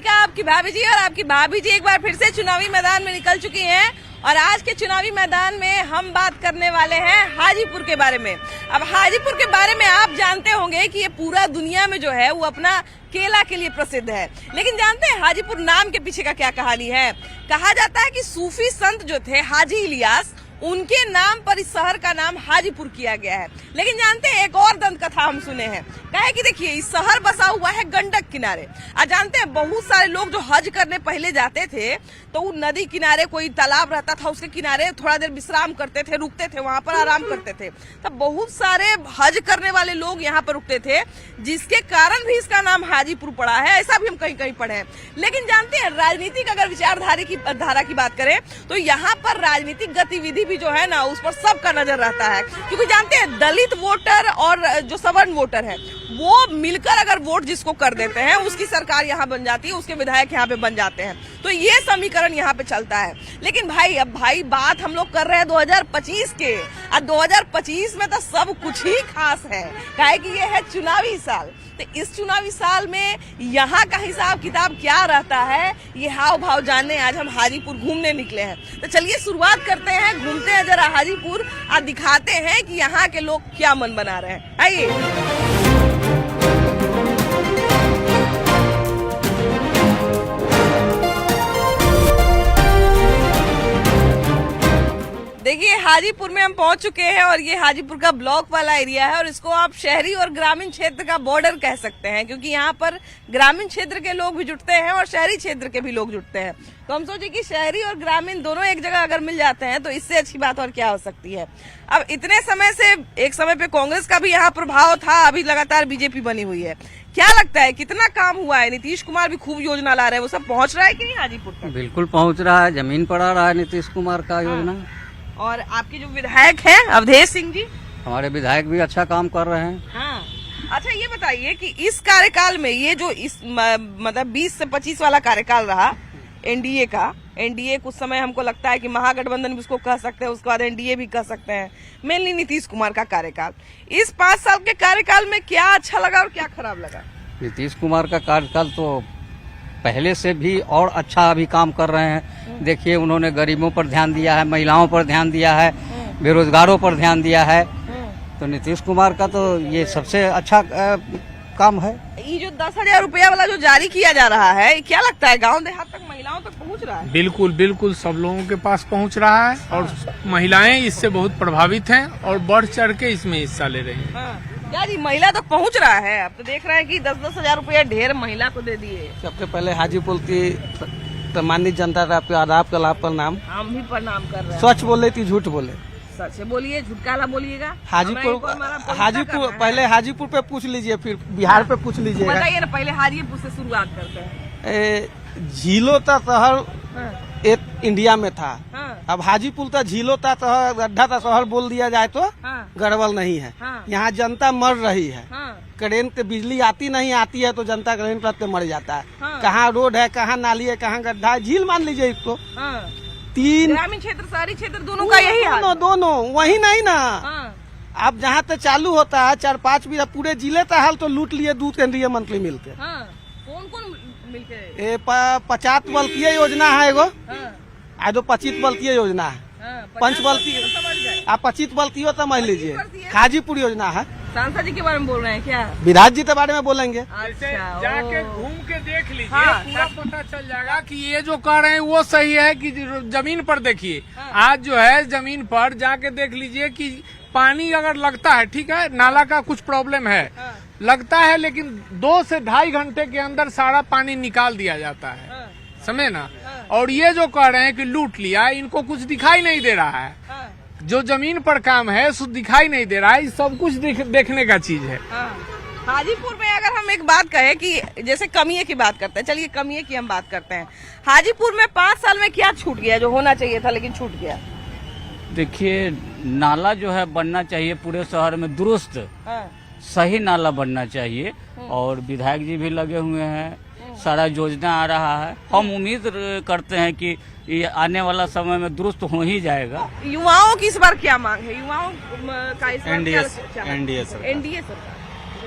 राधिका आपकी भाभी जी, और आपकी भाभी जी एक बार फिर से चुनावी मैदान में निकल चुकी हैं। और आज के चुनावी मैदान में हम बात करने वाले हैं हाजीपुर के बारे में। अब हाजीपुर के बारे में आप जानते होंगे कि ये पूरा दुनिया में जो है वो अपना केला के लिए प्रसिद्ध है, लेकिन जानते हैं हाजीपुर नाम के पीछे का क्या कहानी है? कहा जाता है कि सूफी संत जो थे हाजी इलियास, उनके नाम पर इस शहर का नाम हाजीपुर किया गया है। लेकिन जानते हैं एक और दंत कथा हम सुने हैं, कहे कि देखिए इस शहर बसा हुआ है गंडक किनारे। और जानते हैं बहुत सारे लोग जो हज करने पहले जाते थे तो वो नदी किनारे कोई तालाब रहता था, उसके किनारे थोड़ा देर विश्राम करते थे, रुकते थे, वहां पर आराम करते थे। तब बहुत सारे हज करने वाले लोग यहाँ पर रुकते थे, जिसके कारण भी इसका नाम हाजीपुर पड़ा है, ऐसा भी हम कहीं कहीं पढ़े हैं। लेकिन जानते हैं राजनीतिक अगर विचारधारा की बात करें तो यहाँ पर राजनीतिक गतिविधि भी जो है ना उस पर सबका नजर रहता है, क्योंकि जानते हैं दलित वोटर और जो सवर्ण वोटर है वो मिलकर अगर वोट जिसको कर देते हैं उसकी सरकार यहाँ बन जाती है, उसके विधायक यहाँ पे बन जाते हैं। तो ये समीकरण यहाँ पे चलता है। लेकिन भाई बात हम लोग कर रहे हैं 2025 के, और 2025 में तो सब कुछ ही खास है, काहे कि ये है चुनावी साल। तो इस चुनावी साल में यहाँ का हिसाब किताब क्या रहता है, ये हाव भाव जानने आज हम हाजीपुर घूमने निकले हैं। तो चलिए शुरुआत करते हैं, घूमते हैं जरा हाजीपुर और दिखाते हैं कि यहाँ के लोग क्या मन बना रहे हैं। आइए। देखिए हाजीपुर में हम पहुंच चुके हैं और ये हाजीपुर का ब्लॉक वाला एरिया है, और इसको आप शहरी और ग्रामीण क्षेत्र का बॉर्डर कह सकते हैं, क्योंकि यहाँ पर ग्रामीण क्षेत्र के लोग भी जुटते हैं और शहरी क्षेत्र के भी लोग जुटते हैं। तो हम सोचे कि शहरी और ग्रामीण दोनों एक जगह अगर मिल जाते हैं तो इससे अच्छी बात और क्या हो सकती है। अब इतने समय से एक समय पे कांग्रेस का भी यहाँ प्रभाव था, अभी लगातार बीजेपी बनी हुई है। क्या लगता है कितना काम हुआ है? नीतीश कुमार भी खूब योजना ला रहे हैं, वो सब पहुँच रहा है कि नहीं हाजीपुर तक? बिल्कुल पहुँच रहा है, जमीन पड़ा रहा है नीतीश कुमार का योजना। और आपके जो विधायक हैं अवधेश सिंह जी, हमारे विधायक भी अच्छा काम कर रहे हैं। हाँ। अच्छा ये बताइए कि इस कार्यकाल में ये जो इस मतलब 20 से 25 वाला कार्यकाल रहा एनडीए का, एनडीए कुछ समय हमको लगता है कि महागठबंधन भी उसको कह सकते हैं, उसके बाद एनडीए भी कह सकते हैं, मेनली नीतीश कुमार का कार्यकाल, इस 5 साल के कार्यकाल में क्या अच्छा लगा और क्या खराब लगा? नीतीश कुमार का कार्यकाल तो पहले से भी और अच्छा अभी काम कर रहे हैं। देखिए उन्होंने गरीबों पर ध्यान दिया है, महिलाओं पर ध्यान दिया है, बेरोजगारों पर ध्यान दिया है। तो नीतीश कुमार का तो ये सबसे अच्छा काम है। ये जो 10,000 रुपया वाला जो जारी किया जा रहा है, क्या लगता है गांव देहात तक महिलाओं तक पहुंच रहा है? बिल्कुल बिल्कुल सब लोगों के पास पहुंच रहा है, और महिलाएं इससे बहुत प्रभावित हैं और बढ़ चढ़ के इसमें हिस्सा ले रही हैं। यार महिला तक पहुंच रहा है। अब तो देख रहे हैं कि 10-10 हजार रुपया ढेर महिला को दे दिए। सबसे पहले हाजीपुर की सम्मानित जनता का आपके आदाब का लाभ प्रणाम। हम भी प्रणाम कर रहे हैं। सच बोले कि झूठ बोले? सच बोलिए, झूठ काला बोलिएगा। हाजीपुर पहले हाजीपुर पे पूछ लीजिए, फिर बिहार पे पूछ लीजिएगा। बताइए ना, पहले हाजीपुर से शुरुआत करते हैं। झीलो का शहर एक इंडिया में था। हाँ। अब हाजीपुर का झीलो का शहर, गड्ढा का शहर बोल दिया जाए तो गड़बड़ नहीं है। हाँ। यहाँ जनता मर रही है। हाँ। करेंट पे बिजली आती नहीं आती है तो जनता करेंट पे मर जाता है। हाँ। कहाँ रोड है, कहाँ नाली है, कहाँ गड्ढा है, झील मान लीजिए इसको। हाँ। 3 ग्रामीण क्षेत्र शहरी क्षेत्र दोनों का यही हाल है। दोनों वही नहीं ना। हाँ। अब जहाँ तक चालू होता है 4-5 भी पूरे जिले का हाल तो लूट लिए 2 केंद्रीय मंत्री मिलके। हाँ। कौन कौन मिलके? 50 बल्कि योजना है एगो, हाँ। 25 बल्कि योजना है, 5 बल्कि 25 बल्कि तो मान लीजिए हाजीपुर योजना है। सांसद जी के बारे में बोल रहे हैं क्या? विधायक जी के बारे में बोलेंगे। अच्छा, जाके घूम के देख लीजिए। हाँ, पूरा पता चल जाएगा कि ये जो कर रहे हैं वो सही है कि जमीन पर देखिए। हाँ। आज जो है जमीन पर जाके देख लीजिए कि पानी अगर लगता है, ठीक है, नाला का कुछ प्रॉब्लम है। हाँ। लगता है, लेकिन 2 से 2.5 घंटे के अंदर सारा पानी निकाल दिया जाता है। हाँ। समझे ना? हाँ। और ये जो कह रहे हैं कि लूट लिया, इनको कुछ दिखाई नहीं दे रहा है। हाँ। जो जमीन पर काम है सो दिखाई नहीं दे रहा है, सब कुछ देखने का चीज है। हाँ। हाजीपुर में अगर हम एक बात कहें कि जैसे कमिये की बात करते हैं, चलिए कमिये की हम बात करते हैं। हाजीपुर में 5 साल में क्या छूट गया जो होना चाहिए था लेकिन छूट गया? देखिए नाला जो है बनना चाहिए पूरे शहर में दुरुस्त। हाँ। सही नाला बनना चाहिए, और विधायक जी भी लगे हुए हैं, सारा योजना आ रहा है। हम उम्मीद करते हैं कि ये आने वाला समय में दुरुस्त हो ही जाएगा। युवाओं की इस बार क्या मांग है? युवाओं का इस बार एनडीए सरकार। एनडीए सरकार।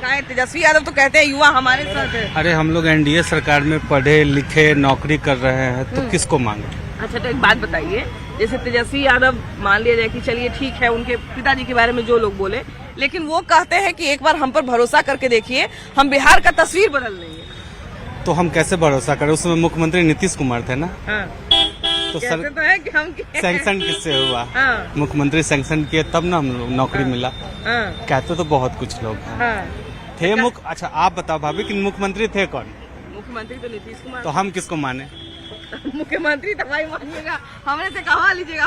दिखाएं। तेजस्वी यादव तो कहते हैं युवा हमारे साथ है। अरे हम लोग एनडीए सरकार में पढ़े लिखे नौकरी कर रहे हैं तो किसको मांगे। अच्छा, तो एक बात बताइए, जैसे तेजस्वी यादव मान लिया जाए कि चलिए ठीक है, उनके पिताजी के बारे में जो लोग बोले, लेकिन वो कहते हैं कि एक बार हम पर भरोसा करके देखिए, हम बिहार का तस्वीर बदल देंगे। तो हम कैसे भरोसा करें, उसमें मुख्यमंत्री नीतीश कुमार थे ना। हाँ। तो कहते तो है कि हम सैंक्शन किससे हुआ। हाँ। मुख्यमंत्री सैंक्शन किए तब ना हम लोग नौकरी मिला। हाँ। कहते तो बहुत कुछ लोग हैं। हाँ। थे अच्छा आप बताओ भाभी कि मुख्यमंत्री थे कौन। मुख्यमंत्री तो नीतीश कुमार। तो हम किसको माने। मुख्यमंत्री तो भाई मानिएगा, हमने से कहा लीजिएगा।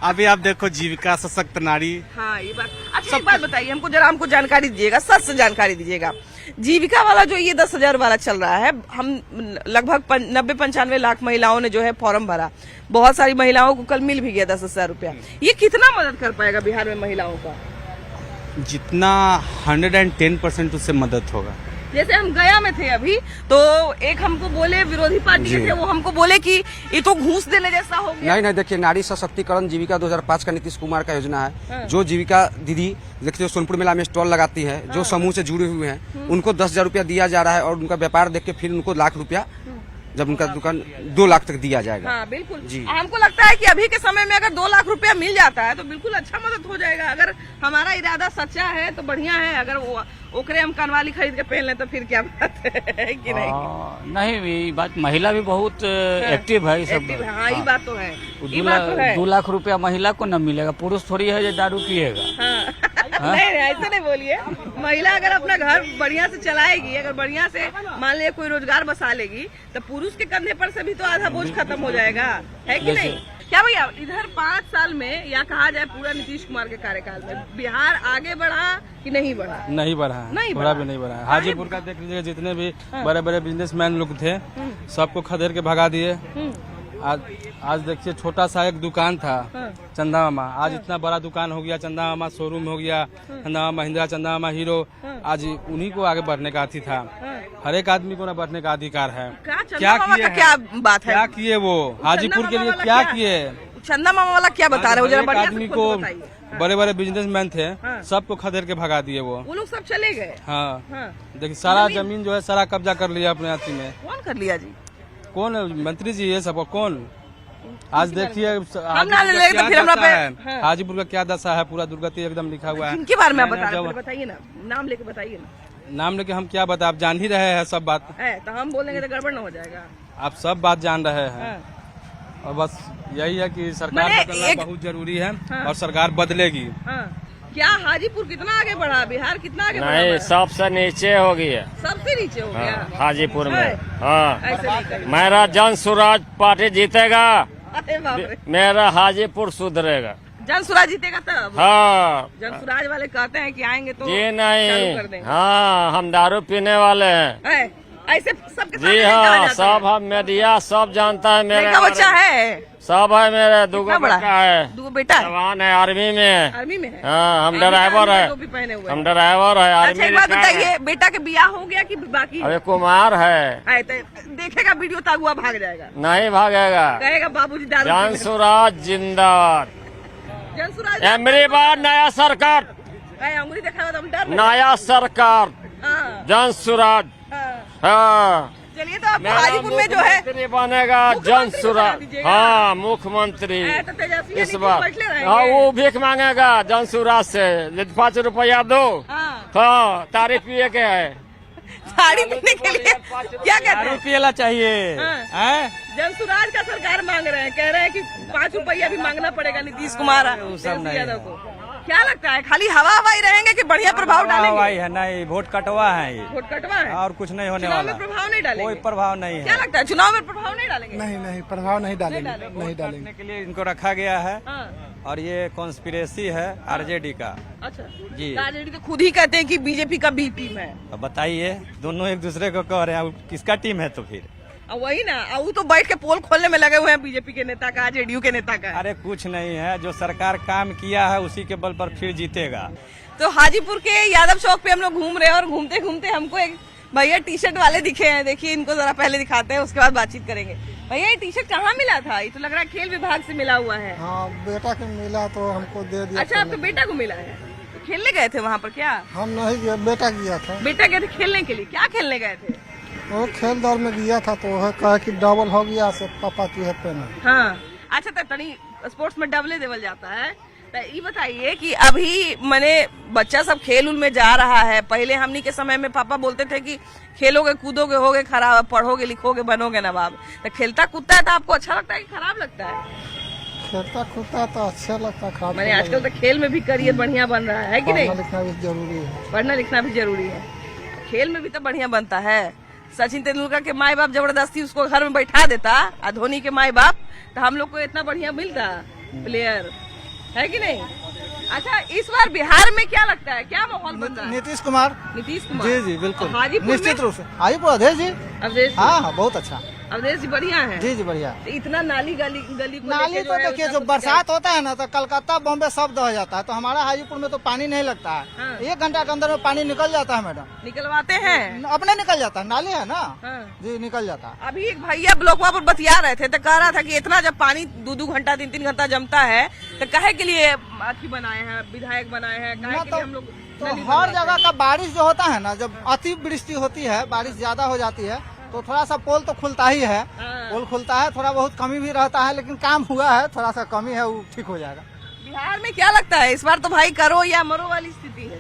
अभी आप देखो जीविका सशक्त नारी। हाँ, ये बात। अच्छा, एक बात बताइए हमको जानकारी दीजिएगा, सच से जानकारी दीजिएगा। जीविका वाला जो ये 10,000 वाला चल रहा है, हम लगभग 90-95 लाख महिलाओं ने जो है फॉर्म भरा, बहुत सारी महिलाओं को कल मिल भी गया 10,000 रुपया। ये कितना मदद कर पाएगा बिहार में महिलाओं का। जितना 110% उससे मदद होगा। जैसे हम गया में थे अभी, तो एक हमको बोले विरोधी पार्टी के थे, वो हमको बोले कि ये तो घूस देने जैसा हो गया। नहीं, देखिए, नारी सशक्तिकरण जीविका 2005 का नीतीश कुमार का योजना है। जो जीविका दीदी देखिए सोनपुर मेला में स्टॉल लगाती है, जो समूह से जुड़े हुए हैं, उनको 10,000 रुपया दिया जा रहा है और उनका व्यापार देख के फिर उनको लाख रुपया, जब उनका दुकान 2 लाख तक दिया जाएगा। हाँ, बिल्कुल जी। हमको लगता है कि अभी के समय में अगर 2 लाख रुपया मिल जाता है तो बिल्कुल अच्छा मदद हो जाएगा। अगर हमारा इरादा सच्चा है तो बढ़िया है, अगर वो ओकरे हम कनवाली खरीद के पहन लें तो फिर क्या बात है कि नहीं। नहीं, ये बात महिला भी बहुत एक्टिव है। सब हाँ, ये बात तो है। 2 लाख रुपया महिला को न मिलेगा, पुरुष थोड़ी है जो दारू पिएगा। हाँ। नहीं, ऐसे नहीं बोलिए। महिला अगर अपना घर बढ़िया से चलाएगी, अगर बढ़िया से मान लिया कोई रोजगार बसा लेगी, तो पुरुष के कंधे पर से भी तो आधा बोझ खत्म हो जाएगा, है कि नहीं। क्या भैया, इधर 5 साल में या कहा जाए पूरा नीतीश कुमार के कार्यकाल में बिहार आगे बढ़ा कि नहीं बढ़ा। नहीं बढ़ा है, थोड़ा भी नहीं बढ़ा है। हाजीपुर का देख लीजिए, जितने भी बड़े बड़े बिजनेसमैन लोग थे सबको खदेड़ के भगा दिए। आज देखिए, छोटा सा एक दुकान था चंदा मामा, आज इतना बड़ा दुकान हो गया। चंदा मामा शोरूम हो गया, चंदा मामा महिंद्रा, चंदा मामा हीरो। आज उन्हीं को आगे बढ़ने का अथी था। हर एक आदमी को ना बढ़ने का अधिकार है। क्या किए, क्या बात है, क्या किए वो हाजीपुर के लिए, क्या किए। चंदा मामा वाला क्या बता रहे हो, जरा बढ़िया से आदमी खुद को बताइए। बड़े बड़े बिजनेसमैन थे, सबको खदेड़ के भगा दिए वो लोग सब चले गए। हाँ, देखिए सारा जमीन जो है सारा कब्जा कर लिया अपने हाथी में। कौन कर लिया जी, कौन मंत्री जी ये सब कौन। आज देखिए हाजीपुर का क्या दशा है, पूरा दुर्गति एकदम लिखा हुआ है। इनके बारे में बताइए ना, नाम लेके बताइए ना। नाम लेके हम क्या बताएं, आप जान ही रहे हैं सब बात है, तो हम बोलेंगे तो गड़बड़ न हो जाएगा। आप सब बात जान रहे हैं। और बस यही है कि सरकार बदलना बहुत जरूरी है और सरकार बदलेगी। क्या हाजीपुर कितना आगे बढ़ा, बिहार कितना आगे बढ़ा? नहीं, सबसे नीचे हो गया, सबसे नीचे हो गया हाजीपुर में। हाँ, ऐसे मेरा जन स्वराज पार्टी जीतेगा, अरे बाप रे। मेरा हाजीपुर सुधरेगा। जन स्वराज जीतेगा तब। हाँ, जन स्वराज वाले कहते हैं कि आएंगे तो जी चालू कर नहीं। देंगे। हाँ, हम दारू पीने वाले हैं। ऐसे सबके जी हाँ, सब हम मीडिया सब जानता है। मेरा बच्चा है, सब है, मेरे 2 बेटा है, 2 बेटा जवान है, आर्मी में। आर्मी में है। हाँ, हम ड्राइवर है, हम ड्राइवर है, आर्मी। अच्छा, एक बात बताइए, बेटा के बियाह हो गया कि बाकी? अरे कुमार है, देखेगा वीडियो तो अगुआ भाग जाएगा, नहीं भागेगा, कहेगा बाबूजी दारू। जन स्वराज जिंदाबाद। जन स्वराज एमरी बार नया सरकार, अंगुली देखा तो डर नया सरकार, जन स्वराज। हाँ, चलिए, तो आप हाजीपुर में जो है बनेगा जन स्वराज। हाँ, मुख्यमंत्री इस बार। हाँ, वो भीख मांगेगा जन स्वराज से, 5 रुपया दो। हाँ, तारीफ पिए के है, साड़ी पीने के लिए क्या कहते हैं, पियला चाहिए। जन स्वराज का सरकार मांग रहे हैं, कह रहे हैं कि 5 रुपया भी मांगना पड़ेगा नीतीश कुमार यादव को। क्या लगता है, खाली हवा ही रहेंगे कि बढ़िया प्रभाव डालेंगे? है नहीं, वोट कटवा है, ये वोट कटवा है और कुछ नहीं होने वाला। वाला। प्रभाव नहीं डालेंगे, कोई प्रभाव नहीं है। क्या लगता है, चुनाव में प्रभाव नहीं डालेंगे? नहीं, प्रभाव नहीं डालेंगे, नहीं डालेंगे। के लिए इनको रखा गया है और ये कॉन्स्पिरेसी है आरजेडी का। अच्छा जी, आरजेडी तो खुद ही कहते हैं कि बीजेपी का बी टीम है। तो बताइए, दोनों एक दूसरे को कह रहे हैं, किसका टीम है तो फिर? वही ना, वो तो बैठ के पोल खोलने में लगे हुए हैं, बीजेपी के नेता का, जेडीयू के नेता का। अरे कुछ नहीं है, जो सरकार काम किया है उसी के बल पर फिर जीतेगा। तो हाजीपुर के यादव चौक पे हम लोग घूम रहे हैं और घूमते घूमते हमको एक भैया टी शर्ट वाले दिखे हैं। देखिए, इनको जरा पहले दिखाते हैं, उसके बाद बातचीत करेंगे। भैया, ये टी शर्ट कहाँ मिला था? ये तो लग रहा है खेल विभाग से मिला हुआ है। हाँ, बेटा को मिला तो हमको दे दिया। अच्छा, आपके बेटा को मिला है, खेलने गए थे वहाँ पर क्या? हम नहीं गए, बेटा गया था। बेटा गए थे खेलने के लिए, क्या खेलने गए थे? वो खेल दौड़ में गया था तो वह कहा कि डबल हो गया से पापा की है पेन। हाँ अच्छा, तो तनी स्पोर्ट्स में डबले देवल जाता है। तो ये बताइए कि अभी मैंने बच्चा सब खेल उल में जा रहा है। पहले हमनी के समय में पापा बोलते थे कि खेलोगे कूदोगे होगे खराब, पढ़ोगे लिखोगे बनोगे नवाब। तो खेलता कूदता है तो आपको अच्छा लगता है कि खराब लगता है? खेलता कूदता तो अच्छा लगता है, खराब मैंने आजकल तो खेल में भी करियर बढ़िया बन रहा है कि नहीं? पढ़ना लिखना भी जरूरी है। पढ़ना लिखना भी जरूरी है, खेल में भी तो बढ़िया बनता है। सचिन तेंदुलकर के माँ बाप जबरदस्ती उसको घर में बैठा देता, और धोनी के माँ बाप, तो हम लोग को इतना बढ़िया मिलता प्लेयर, है कि नहीं? अच्छा, इस बार बिहार में क्या लगता है, क्या माहौल बन रहा है? नीतीश कुमार। नीतीश कुमार, जी जी बिल्कुल, हाजीपुर निश्चित रूप से हाजीपुर अवधेश जी। अवधेश, हाँ हाँ बहुत अच्छा, अवधेश जी बढ़िया है। जी जी बढ़िया। तो इतना नाली गली गली को नाली लेके तो जो है देखिए, उसका जो कुछ बरसात होता है ना तो कलकत्ता बॉम्बे सब दह जाता है, तो हमारा हाजीपुर में तो पानी नहीं लगता है। हाँ। 1 घंटा के अंदर में पानी निकल जाता है मैडम, निकलवाते हैं अपने निकल जाता है, नाली है ना। हाँ। जी निकल जाता है। अभी एक भैया ब्लॉकवा पर बतिया रहे थे तो कह रहा था कि इतना जब पानी 2-2 घंटा 3-3 घंटा जमता है तो काहे के लिए अथी बनाए हैं, विधायक बनाए हैं, काहे के लिए हम लोग तो नली हर बनवाते जगह हैं? का बारिश जो होता है ना, जब अति वृष्टि होती है, बारिश ज्यादा हो जाती है तो थोड़ा सा पोल तो खुलता ही है। हाँ। पोल खुलता है, थोड़ा बहुत कमी भी रहता है, लेकिन काम हुआ है, थोड़ा सा कमी है, वो ठीक हो जाएगा। बिहार में क्या लगता है इस बार तो भाई करो या मरो वाली स्थिति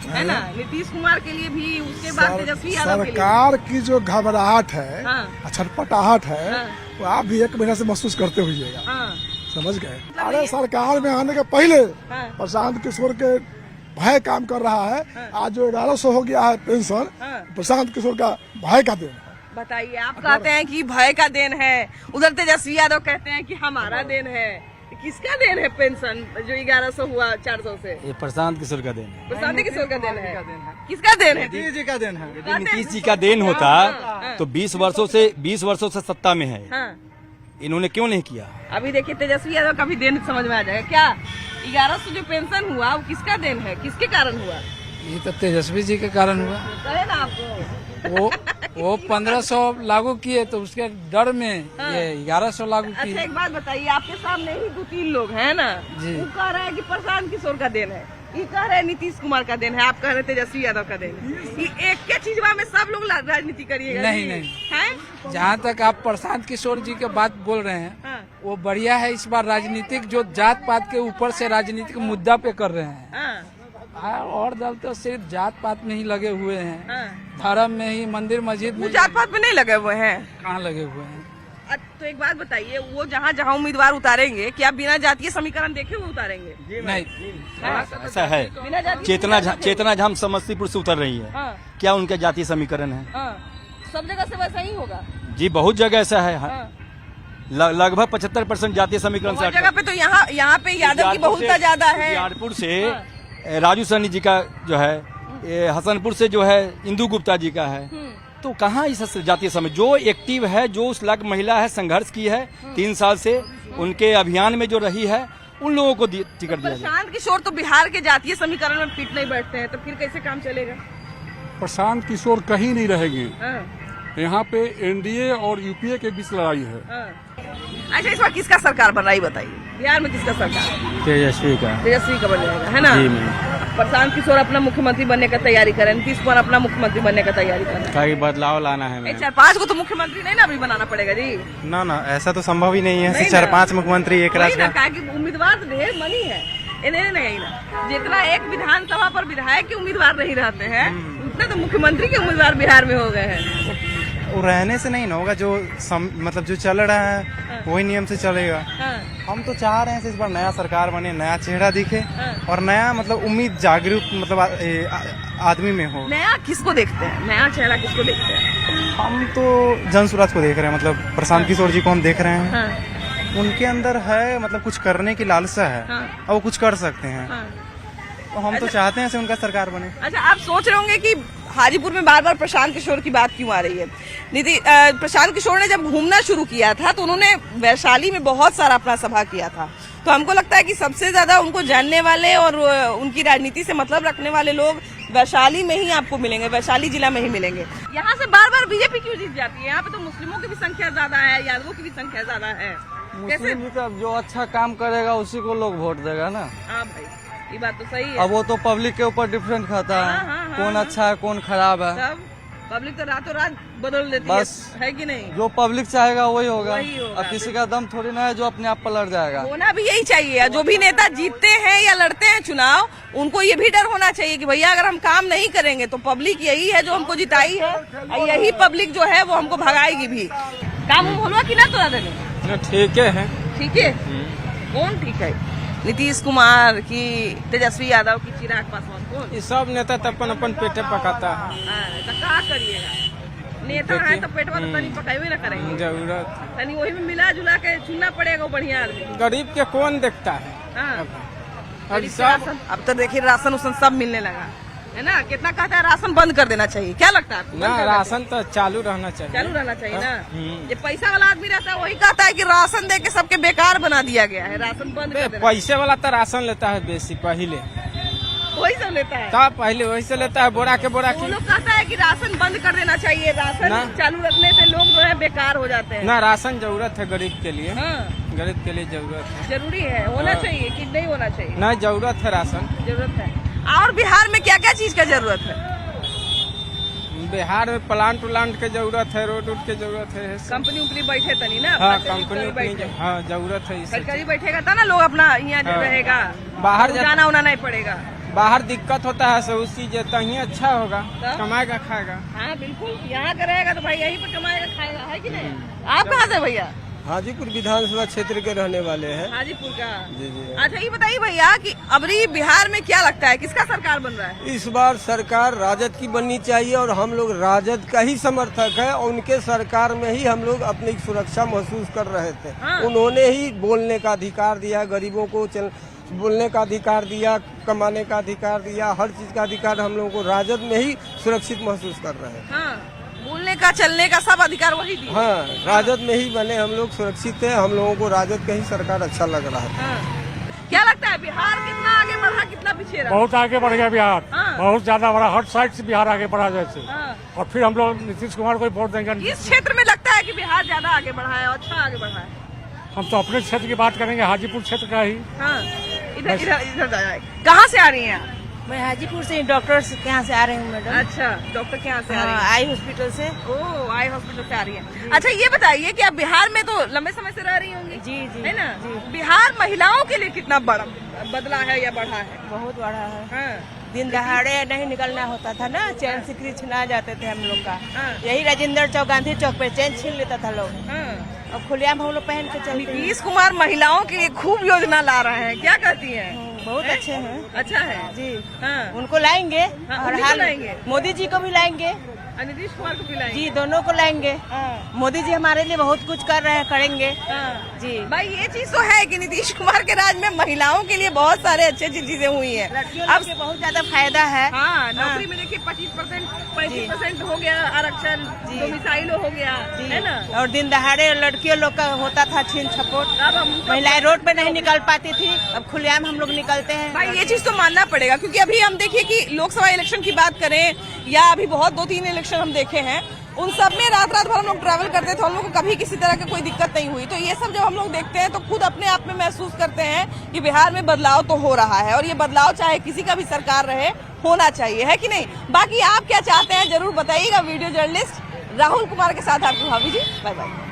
है ना? नीतीश कुमार के लिए भी, उसके बाद तेजस्वी यादव के लिए सरकार की जो घबराहट है, हाँ। छटपटाहट है, हाँ। वो आप भी 1 महीना से महसूस करते होइएगा। हाँ, समझ गए? अरे सरकार में आने के पहले हाँ। प्रशांत किशोर के भाई काम कर रहा है। आज जो 1100 हो गया है पेंशन, हाँ। प्रशांत किशोर का भाई का देन है। बताइए, आप कहते हैं कि भय का देन है, उधर तेजस्वी यादव कहते हैं कि हमारा देन है। किसका देन है पेंशन जो 1100 हुआ 400 से? ये प्रशांत किशोर का देन है, प्रशांत किशोर का देन है। किसका देन है? नीतीश जी का दिन है। यदि नीतीश जी का देन होता हाँ। तो 20 वर्षों से सत्ता में है, हाँ, इन्होंने क्यों नहीं किया? अभी देखिए तेजस्वी यादव का भी देन समझ में आ जाएगा। क्या 1100 जो पेंशन हुआ वो किसका देन है, किसके कारण हुआ? ये तो तेजस्वी जी के कारण हुआ। कहे ना आपको। वो 1500 लागू किए तो उसके डर में ये 1100 लागू अच्छा, किए। एक बात बताइए, आपके सामने ही 2-3 लोग हैं ना, जी। वो कह रहे हैं कि प्रशांत किशोर का देन है, ये कह रहे हैं नीतीश कुमार का देन है, आप कह रहे हैं तेजस्वी यादव का देन है। ये एक के चीजवा में सब लोग राजनीति करिएगा? नहीं, जी। नहीं। हैं? जहाँ तक आप प्रशांत किशोर जी के बात बोल रहे हैं, हाँ, वो बढ़िया है। इस बार राजनीतिक जो जात पात के ऊपर से राजनीतिक मुद्दा पे कर रहे हैं, हाँ, और दल तो सिर्फ जात पात में ही लगे हुए हैं, हाँ। धर्म में ही, मंदिर मस्जिद वो में जात पात में नहीं लगे हुए हैं। कहाँ लगे हुए हैं? तो एक बात बताइए, वो जहाँ जहाँ उम्मीदवार उतारेंगे क्या बिना जातीय समीकरण देखे हुए उतारेंगे? नहीं, ऐसा है। बिना जातीय चेतना झाम समस्तीपुर से उतर रही है, हाँ, क्या उनका जातीय समीकरण है? हाँ, सब जगह से वैसा ही होगा। जी बहुत जगह ऐसा है, हाँ। लगभग 75% जातीय समीकरण हर जगह पे तो यहाँ पे यादव की बहुलता ज्यादा है। यादपुर से राजू सैनी जी का जो है, ये हसनपुर से जो है इंदू गुप्ता जी का है, तो कहाँ इस जातीय समय जो एक्टिव है, जो उस लाख महिला है, संघर्ष की है 3 साल से, उनके अभियान में जो रही है, उन लोगों को टिकट दिया जाए। प्रशांत किशोर तो बिहार के जातीय समीकरण में फिट नहीं बैठते हैं, तो फिर कैसे काम चलेगा? प्रशांत किशोर कहीं नहीं रहेंगे। हाँ, यहाँ पे एनडीए और यूपीए के बीच लड़ाई है। हाँ। अच्छा, इस बार किसका सरकार बन रहा है बताइए? बिहार में किसका सरकार? तेजस्वी का। तेजस्वी का बन जाएगा, है ना? जी मैम। प्रशांत किशोर अपना मुख्यमंत्री बनने का तैयारी करें, नीतीश कुमार अपना मुख्यमंत्री बनने का तैयारी करें। कई बदलाव लाना है मैम। 4-5 को तो मुख्यमंत्री नहीं ना अभी बनाना पड़ेगा जी। ना ना, ऐसा तो संभव ही नहीं है। नहीं 4-5 मुख्यमंत्री एक वही राज्य ना, का। कहा कि उम्मीदवार तो ढेर मनी है, नहीं ना, जितना एक विधानसभा पर विधायक के उम्मीदवार नहीं रहते हैं, उतने तो मुख्यमंत्री के उम्मीदवार बिहार में हो गए हैं। वो रहने से नहीं ना होगा, जो मतलब जो चल रहा है वही नियम से चलेगा। हाँ, हम तो चाह रहे हैं इस बार नया सरकार बने, नया चेहरा दिखे, हाँ। और नया मतलब उम्मीद जागरूक मतलब आदमी में हो। नया किसको देखते हैं, नया चेहरा किसको देखते हैं? हम तो जन स्वराज को देख रहे हैं, मतलब प्रशांत किशोर जी को हम देख रहे हैं। हाँ, उनके अंदर है मतलब कुछ करने की लालसा है, हाँ। और वो कुछ कर सकते हैं, हाँ। तो हम तो चाहते हैं ऐसे उनका सरकार बने। अच्छा, आप सोच रहे होंगे कि हाजीपुर में बार बार प्रशांत किशोर की बात क्यों आ रही है? प्रशांत किशोर ने जब घूमना शुरू किया था तो उन्होंने वैशाली में बहुत सारा अपना सभा किया था, तो हमको लगता है कि सबसे ज्यादा उनको जानने वाले और उनकी राजनीति से मतलब रखने वाले लोग वैशाली में ही आपको मिलेंगे, वैशाली जिला में ही मिलेंगे। यहाँ से बार बार बीजेपी क्यों जीत जाती है? यहाँ पे तो मुस्लिमों की भी संख्या ज्यादा है, यादवों की भी संख्या ज्यादा है। कैसे? मुस्लिम भी तो जो अच्छा काम करेगा उसी को लोग वोट देगा ना। हाँ भाई, ये बात तो सही है। अब वो तो पब्लिक के ऊपर डिफरेंट खाता है, हाँ, कौन हाँ। अच्छा है कौन खराब है। सब पब्लिक तो रातों रात बदल देती बस है कि नहीं? जो पब्लिक चाहेगा वही होगा। वही होगा। अब किसी का दम थोड़ी ना है जो अपने आप पलट जाएगा। होना भी यही चाहिए। जो भी नेता जीतते हैं या लड़ते हैं चुनाव, उनको ये भी डर होना चाहिए कि भैया अगर हम काम नहीं करेंगे तो पब्लिक यही है जो हमको जिताई है, और यही पब्लिक जो है वो हमको भगाएगी भी। काम होगा कि ना तोरा देने? ठीक है। ठीक है। कौन ठीक है? नीतीश कुमार की, तेजस्वी यादव की, चिराग पासवान, कौन? ये सब नेता तो अपन अपन पेटे पकाता है। तो क्या करिएगा? नेता है तो पेटवा तो तनी पकाइबे ना करेंगे। जरूरत तनी वही में मिला जुला के चुनना पड़ेगा बढ़िया आदमी। गरीब के कौन देखता है। हाँ। अब सब अब तो देखिए राशन उसन सब मिलने लगा है ना। कितना कहता है राशन बंद कर देना चाहिए, क्या लगता है आपको? बंद ना कर देना राशन तो चालू रहना चाहिए। चालू रहना चाहिए ना। ये पैसा वाला आदमी रहता है वही कहता है कि राशन दे के सबके बेकार बना दिया गया है, राशन बंद कर देना। पैसे वाला तो राशन लेता है बेसी पहले, वही सब लेता है। तब पहले वही से लेता है बोरा के बोरा वो की। लोग कहता है कि राशन बंद कर देना चाहिए, राशन ना। चालू रखने से लोग जो है बेकार हो जाते हैं। ना राशन जरूरत है गरीब के लिए। हाँ, गरीब के लिए जरूरत है। जरूरी है, होना चाहिए कि नहीं होना चाहिए? ना जरूरत है राशन। जरूरत है। और बिहार में क्या क्या चीज का जरूरत है? बिहार में प्लांट उलांट के जरूरत है, रोड उड के जरूरत है। कंपनी उम्पनी बैठे तनी ना। हाँ अपना कंपनी बैठे। हाँ जरूरत है इसे। सरकारी बैठेगा था ना, लोग अपना यहाँ हाँ। रहेगा, बाहर जाना उना नहीं पड़ेगा। बाहर दिक्कत होता है सब उस चीज ही अच्छा होगा, तो? कमाएगा खाएगा। हाँ बिल्कुल, यहाँ का रहेगा तो भाई यहीं पर कमाएगा खाएगा, है कि नहीं? आप कहाँ से भैया? हाजीपुर विधानसभा क्षेत्र के रहने वाले हैं। हाजीपुर का। जी जी। अच्छा ये बताइए भैया कि अबरी बिहार में क्या लगता है किसका सरकार बन रहा है? इस बार सरकार राजद की बननी चाहिए और हम लोग राजद का ही समर्थक है और उनके सरकार में ही हम लोग अपनी सुरक्षा महसूस कर रहे थे। हाँ। उन्होंने ही बोलने का अधिकार दिया, गरीबों को बोलने का अधिकार दिया, कमाने का अधिकार दिया, हर चीज का अधिकार हम लोगों को राजद में ही सुरक्षित महसूस कर रहे हैं। हाँ, बोलने का चलने का सब अधिकार वही दिया। हाँ, राजद में ही बने हम लोग सुरक्षित है, हम लोगों को राजद का ही सरकार अच्छा लग रहा है। हाँ। क्या लगता है बिहार कितना आगे बढ़ा कितना पीछे रहा? बहुत आगे बढ़ गया बिहार। हाँ। बहुत ज्यादा बढ़ा, हर साइड से बिहार आगे बढ़ा जैसे। हाँ। और फिर हम लोग नीतीश कुमार को वोट देंगे। इस क्षेत्र में लगता है कि बिहार ज्यादा आगे बढ़ा है, अच्छा आगे बढ़ा है। हम तो अपने क्षेत्र की बात करेंगे, हाजीपुर क्षेत्र का ही। हाँ, इधर इधर इधर जाए। कहाँ से आ रही हैं आप? मैं हाजीपुर से डॉक्टर के यहाँ से आ रही हूँ मैडम। अच्छा, डॉक्टर के यहाँ से आ रही हैं? आई हॉस्पिटल से। ओह, आई हॉस्पिटल से आ रही है। अच्छा ये बताइए कि आप बिहार में तो लंबे समय से रह रही होंगी? जी जी, है ना? जी। बिहार महिलाओं के लिए कितना बड़ा बदला है या बढ़ा है? बहुत बड़ा है। हाँ। दिन दहाड़े नहीं निकलना होता था ना, चैन सिकरी छिना जाते थे हम लोग का। हाँ। यही राजेंद्र चौक, गांधी चौक पे चैन छीन लेता था लोग। हाँ। अब खुलेआम हम लोग पहन के चलते हैं। नीतीश कुमार महिलाओं के लिए खूब योजना ला रहे हैं, क्या कहती हैं? बहुत अच्छे हैं। अच्छा है जी। हाँ। उनको लाएंगे हाँ, और उन्हीं को हाल लाएंगे। मोदी जी को भी लाएंगे। और नीतीश कुमार को पिलाएंगे। जी, दोनों को लाएंगे। हाँ। मोदी जी हमारे लिए बहुत कुछ कर रहे हैं, करेंगे। हाँ। जी। भाई ये चीज तो है कि नीतीश कुमार के राज में महिलाओं के लिए बहुत सारे अच्छी अच्छी चीजें हुई हैं। लड़कियों अब के बहुत ज्यादा फायदा है। हाँ, नौकरी में देखिए 25%, 35% हो गया आरक्षण, डोमिसाइल हो गया, है ना? और दिन दहाड़े लड़कियों लोग का होता था छीन छपोट, अब हम महिलाएं रोड पे नहीं निकल पाती थी, अब खुलेआम हम लोग निकलते हैं। भाई ये चीज तो मानना पड़ेगा क्योंकि अभी हम देखिए कि लोकसभा इलेक्शन की बात करें या अभी बहुत 2-3 इलेक्शन हम देखे हैं, उन सब में रात रात भर हम लोग ट्रैवल करते थे, हम लोग को कभी किसी तरह की कोई दिक्कत नहीं हुई। तो ये सब जब हम लोग देखते हैं तो खुद अपने आप में महसूस करते हैं कि बिहार में बदलाव तो हो रहा है और ये बदलाव चाहे किसी का भी सरकार रहे होना चाहिए, है कि नहीं? बाकी आप क्या चाहते हैं जरूर बताइएगा। वीडियो जर्नलिस्ट राहुल कुमार के साथ आपकी भाभी जी, बाय बाय।